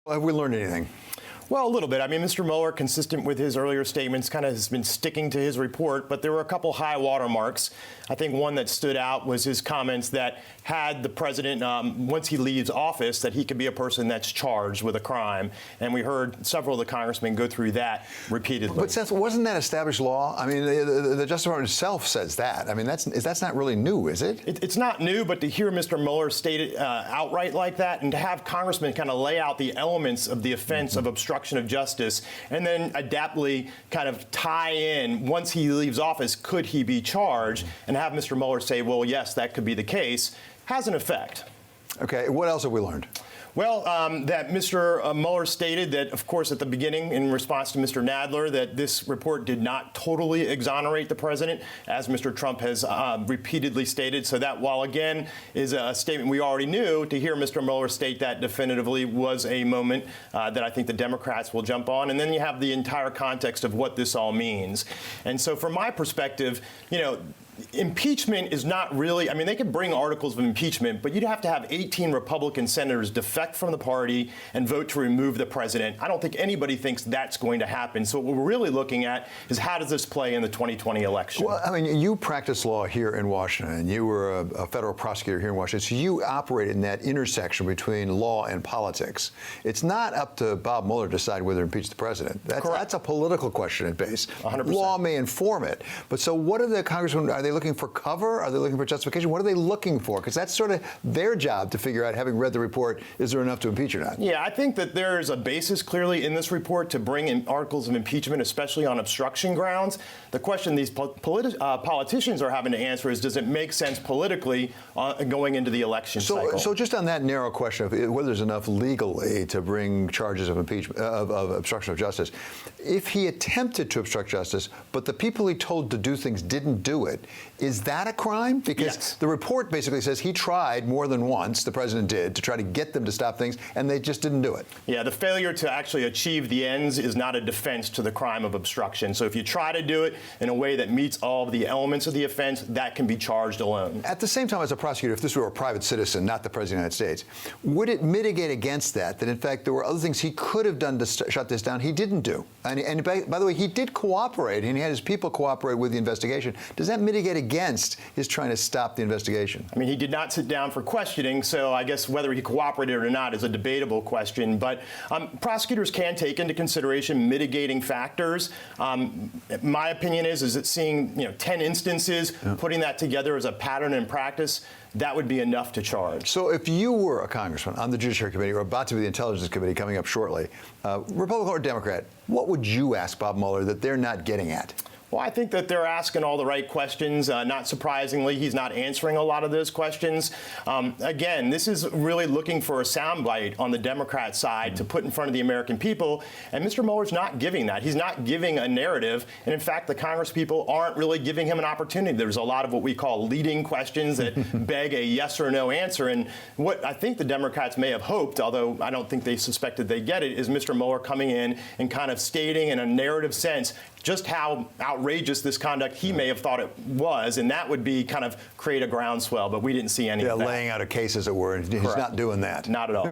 Have we learned anything? Well, a little bit. I mean, Mr. Mueller, consistent with his earlier statements, kind of has been sticking to his report, but there were a couple high water marks. I think one that stood out was his comments that had the president, once he leaves office, that he could be a person that's charged with a crime. And we heard several of the congressmen go through that repeatedly. But Seth, wasn't that established law? I mean, the Justice Department itself says that. I mean, that's not really new, is it? It's not new, but to hear Mr. Mueller state it outright like that, and to have congressmen kind of lay out the elements of the offense of obstruction of justice, and then adeptly kind of tie in, once he leaves office, could he be charged, and have Mr. Mueller say, well, yes, that could be the case, has an effect. Okay, what else have we learned? Well, that Mr. Mueller stated that, of course, at the beginning, in response to Mr. Nadler, that this report did not totally exonerate the president, as Mr. Trump has repeatedly stated. So that, while again is a statement we already knew, to hear Mr. Mueller state that definitively was a moment that I think the Democrats will jump on. And then you have the entire context of what this all means. And so from my perspective, you know, impeachment is not really, I mean, they could bring articles of impeachment, but you'd have to have 18 Republican senators defect from the party and vote to remove the president. I don't think anybody thinks that's going to happen. So what we're really looking at is, how does this play in the 2020 election? Well, I mean, you practice law here in Washington. You were a federal prosecutor here in Washington. So you operate in that intersection between law and politics. It's not up to Bob Mueller to decide whether to impeach the president. That's a political question at base. 100%. Law may inform it. But so what are the congressmen, are they looking for cover? Are they looking for justification? What are they looking for? Because that's sort of their job to figure out, having read the report, is there enough to impeach or not? Yeah, I think that there's a basis clearly in this report to bring in articles of impeachment, especially on obstruction grounds. The question these politicians are having to answer is, does it make sense politically going into the election cycle? So just on that narrow question of whether there's enough legally to bring charges of impeachment, of obstruction of justice, if he attempted to obstruct justice, but the people he told to do things didn't do it, is that a crime? Because yes. The report basically says he tried more than once, the president did, to try to get them to stop things, and they just didn't do it. Yeah, the failure to actually achieve the ends is not a defense to the crime of obstruction. So if you try to do it in a way that meets all of the elements of the offense, that can be charged alone. At the same time, as a prosecutor, if this were a private citizen, not the president of the United States, would it mitigate against that in fact there were other things he could have done to shut this down he didn't do? And by the way, he did cooperate, and he had his people cooperate with the investigation. Does that mitigate against his trying to stop the investigation? I mean, he did not sit down for questioning, so I guess whether he cooperated or not is a debatable question. But prosecutors can take into consideration mitigating factors. My opinion is that seeing 10 instances, putting that together as a pattern and practice, that would be enough to charge. So if you were a congressman on the Judiciary Committee, or about to be the Intelligence Committee coming up shortly, Republican or Democrat, what would you ask Bob Mueller that they're not getting at? Well, I think that they're asking all the right questions. Not surprisingly, he's not answering a lot of those questions. Again, this is really looking for a soundbite on the Democrat side to put in front of the American people, and Mr. Mueller's not giving that. He's not giving a narrative, and in fact, the Congress people aren't really giving him an opportunity. There's a lot of what we call leading questions that beg a yes or no answer, and what I think the Democrats may have hoped, although I don't think they suspected they get it, is Mr. Mueller coming in and kind of stating in a narrative sense just how outrageous this conduct he may have thought it was, and that would be kind of create a groundswell, but we didn't see any of that. Laying out a case, as it were, and he's not doing that. Not at all.